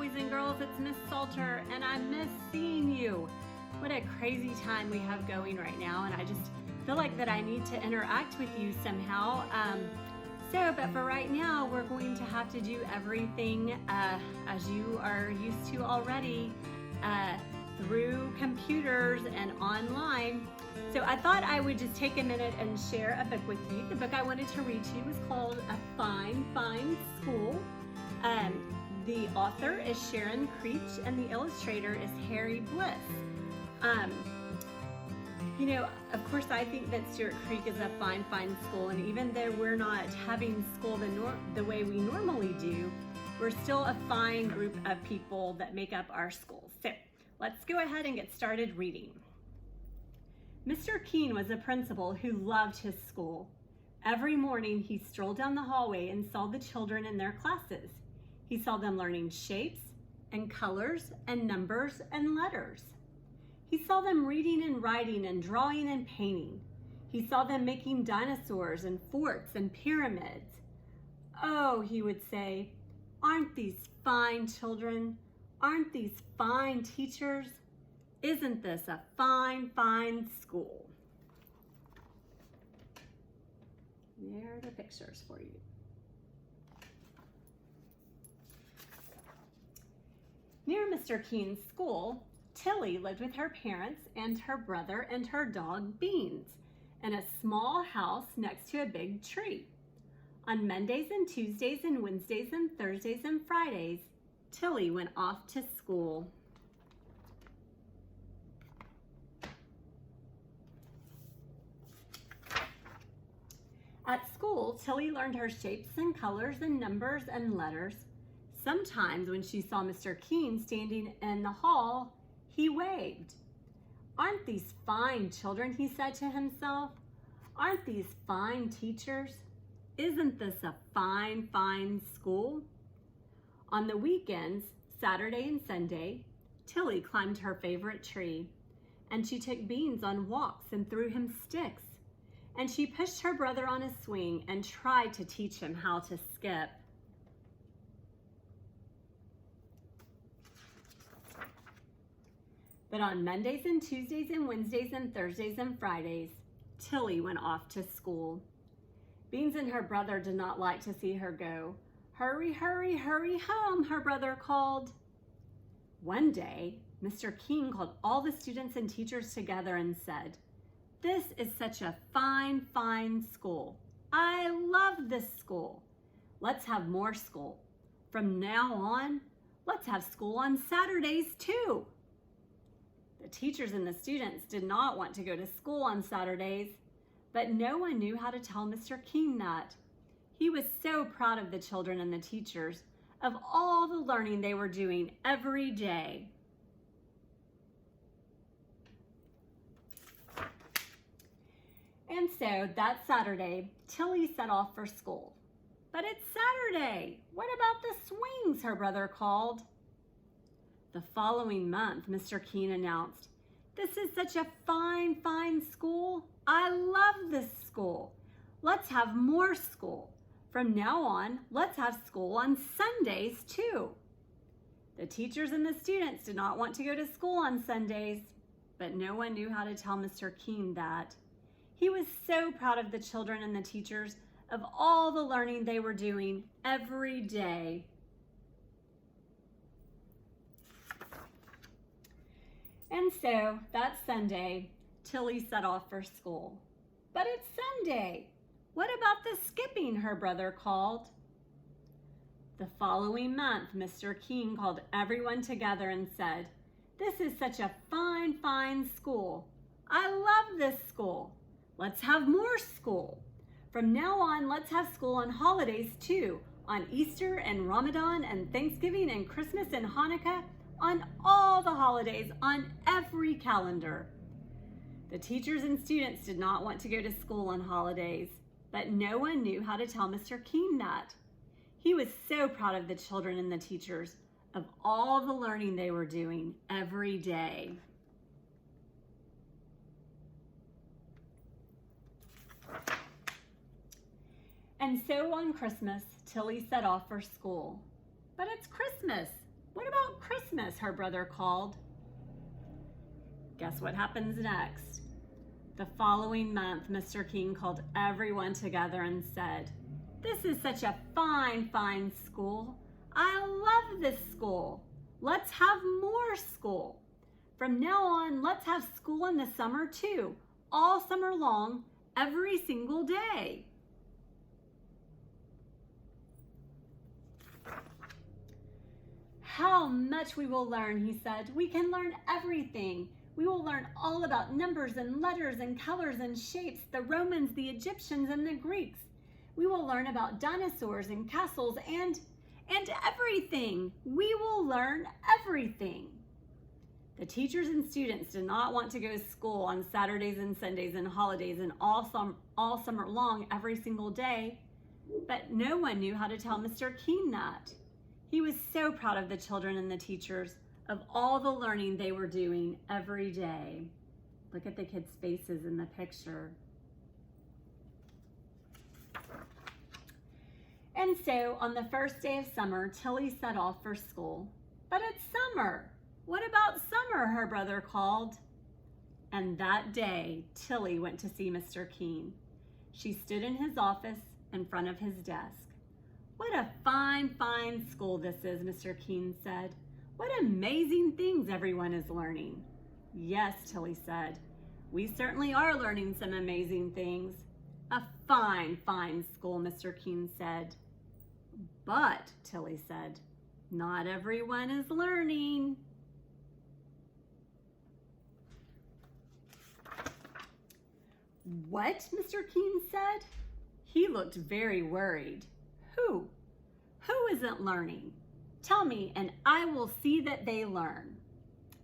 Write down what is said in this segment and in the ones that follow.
boys and girls, it's Miss Salter, and I miss seeing you. What a crazy time we have going right now, and I just feel like that I need to interact with you somehow. But for right now, we're going to have to do everything as you are used to already through computers and online. So I thought I would just take a minute and share a book with you. The book I wanted to read to you was called A Fine, Fine School. The author is Sharon Creech and the illustrator is Harry Bliss. Of course, I think that Stewart Creek is a fine, fine school, and even though we're not having school the way we normally do, we're still a fine group of people that make up our school. So let's go ahead and get started reading. Mr. Keene was a principal who loved his school. Every morning he strolled down the hallway and saw the children in their classes. He saw them learning shapes and colors and numbers and letters. He saw them reading and writing and drawing and painting. He saw them making dinosaurs and forts and pyramids. Oh, he would say, aren't these fine children? Aren't these fine teachers? Isn't this a fine, fine school? There are the pictures for you. Near Mr. Keene's school, Tilly lived with her parents and her brother and her dog Beans in a small house next to a big tree. On Mondays and Tuesdays and Wednesdays and Thursdays and Fridays, Tilly went off to school. At school, Tilly learned her shapes and colors and numbers and letters. Sometimes when she saw Mr. Keene standing in the hall, he waved. Aren't these fine children, he said to himself. Aren't these fine teachers? Isn't this a fine, fine school? On the weekends, Saturday and Sunday, Tilly climbed her favorite tree, and she took Beans on walks and threw him sticks, and she pushed her brother on a swing and tried to teach him how to skip. But on Mondays and Tuesdays and Wednesdays and Thursdays and Fridays, Tilly went off to school. Beans and her brother did not like to see her go. Hurry, hurry, hurry home, her brother called. One day, Mr. Keene called all the students and teachers together and said, "This is such a fine, fine school. I love this school. Let's have more school. From now on, let's have school on Saturdays too." The teachers and the students did not want to go to school on Saturdays, but no one knew how to tell Mr. Keene that. He was so proud of the children and the teachers, of all the learning they were doing every day. And so that Saturday, Tilly set off for school. "But it's Saturday. What about the swings?" her brother called. The following month, Mr. Keene announced, "This is such a fine, fine school. I love this school. Let's have more school. From now on, let's have school on Sundays too." The teachers and the students did not want to go to school on Sundays, but no one knew how to tell Mr. Keene that. He was so proud of the children and the teachers, of all the learning they were doing every day. And so that Sunday, Tilly set off for school. "But it's Sunday. What about the skipping?" her brother called. The following month, Mr. Keene called everyone together and said, "This is such a fine, fine school. I love this school. Let's have more school. From now on, let's have school on holidays too, on Easter and Ramadan and Thanksgiving and Christmas and Hanukkah, on all the holidays, on every calendar." The teachers and students did not want to go to school on holidays, but no one knew how to tell Mr. Keene that. He was so proud of the children and the teachers, of all the learning they were doing every day. And so on Christmas, Tilly set off for school. "But it's Christmas. What about Christmas? Her brother called. Guess what happens next? The following month, Mr. King called everyone together and said, "This is such a fine, fine school. I love this school. Let's have more school. From now on, let's have school in the summer too, all summer long, every single day." "How much we will learn," he said. "We can learn everything. We will learn all about numbers and letters and colors and shapes, the Romans, the Egyptians, and the Greeks. We will learn about dinosaurs and castles and everything. We will learn everything." The teachers and students did not want to go to school on Saturdays and Sundays and holidays and all summer long, every single day. But no one knew how to tell Mr. King that. He was so proud of the children and the teachers, of all the learning they were doing every day. Look at the kids' faces in the picture. And so on the first day of summer, Tilly set off for school. "But it's summer. What about summer?" her brother called. And that day, Tilly went to see Mr. King. She stood in his office in front of his desk. "What a fine, fine school this is," Mr. King said. "What amazing things everyone is learning." "Yes," Tilly said, "we certainly are learning some amazing things." "A fine, fine school," Mr. King said. "But," Tilly said, "not everyone is learning." "What?" Mr. King said. He looked very worried. Who isn't learning? Tell me, and I will see that they learn."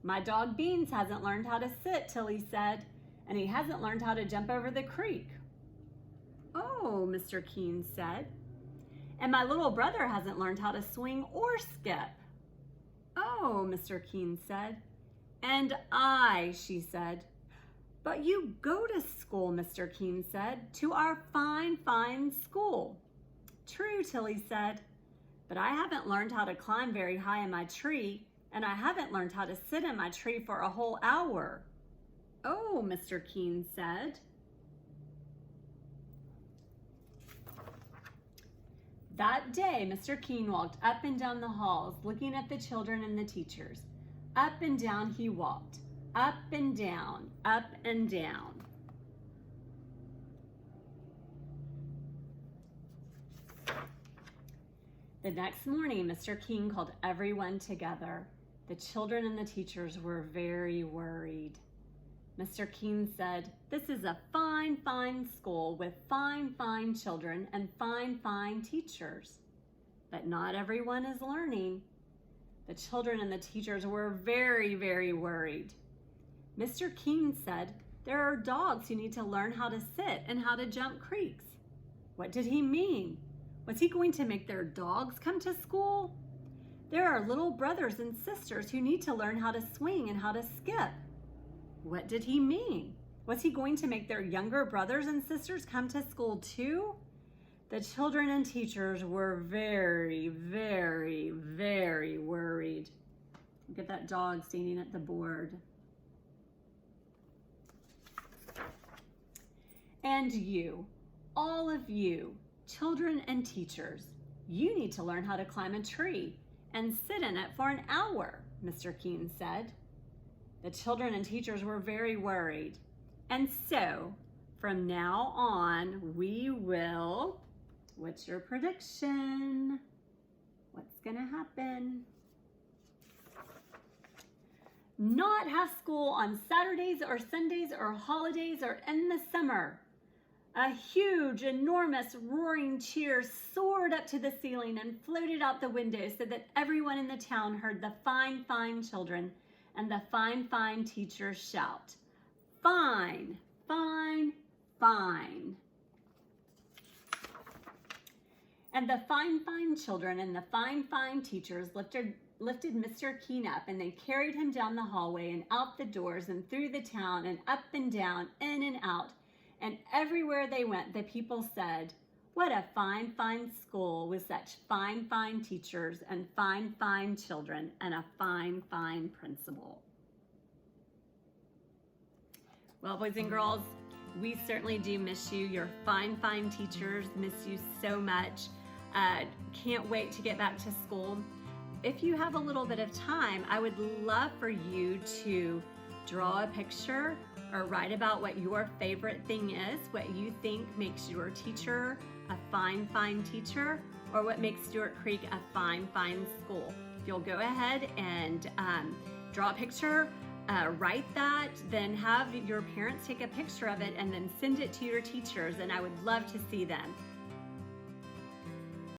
"My dog Beans hasn't learned how to sit," Tilly said, "and he hasn't learned how to jump over the creek." "Oh," Mr. King said. "And my little brother hasn't learned how to swing or skip." "Oh," Mr. King said. "And she said. "But you go to school," Mr. King said, "to our fine, fine school." "True," Tilly said, "but I haven't learned how to climb very high in my tree, and I haven't learned how to sit in my tree for a whole hour." "Oh," Mr. King said. That day, Mr. King walked up and down the halls, looking at the children and the teachers. Up and down he walked, up and down, up and down. The next morning, Mr. King called everyone together. The children and the teachers were very worried. Mr. King said, "This is a fine, fine school with fine, fine children and fine, fine teachers. But not everyone is learning." The children and the teachers were very, very worried. Mr. King said, "There are dogs who need to learn how to sit and how to jump creeks." What did he mean? Was he going to make their dogs come to school? "There are little brothers and sisters who need to learn how to swing and how to skip." What did he mean? Was he going to make their younger brothers and sisters come to school too? The children and teachers were very, very, very worried. Look at that dog standing at the board. And you, all of you, children and teachers, you need to learn how to climb a tree and sit in it for an hour, Mr. King said. The children and teachers were very worried. And so, from now on, we will, what's your prediction? What's gonna happen? Not have school on Saturdays or Sundays or holidays or in the summer. A huge, enormous, roaring cheer soared up to the ceiling and floated out the window so that everyone in the town heard the fine, fine children and the fine, fine teachers shout, "Fine, fine, fine." And the fine, fine children and the fine, fine teachers lifted Mr. King up, and they carried him down the hallway and out the doors and through the town and up and down, in and out. And everywhere they went, the people said, What a fine, fine school with such fine, fine teachers and fine, fine children and a fine, fine principal. Well, boys and girls, we certainly do miss you. Your fine, fine teachers miss you so much. Can't wait to get back to school. If you have a little bit of time, I would love for you to draw a picture or write about what your favorite thing is, what you think makes your teacher a fine, fine teacher, or what makes Stewart Creek a fine, fine school. If you'll go ahead and draw a picture, write that, then have your parents take a picture of it and then send it to your teachers, and I would love to see them.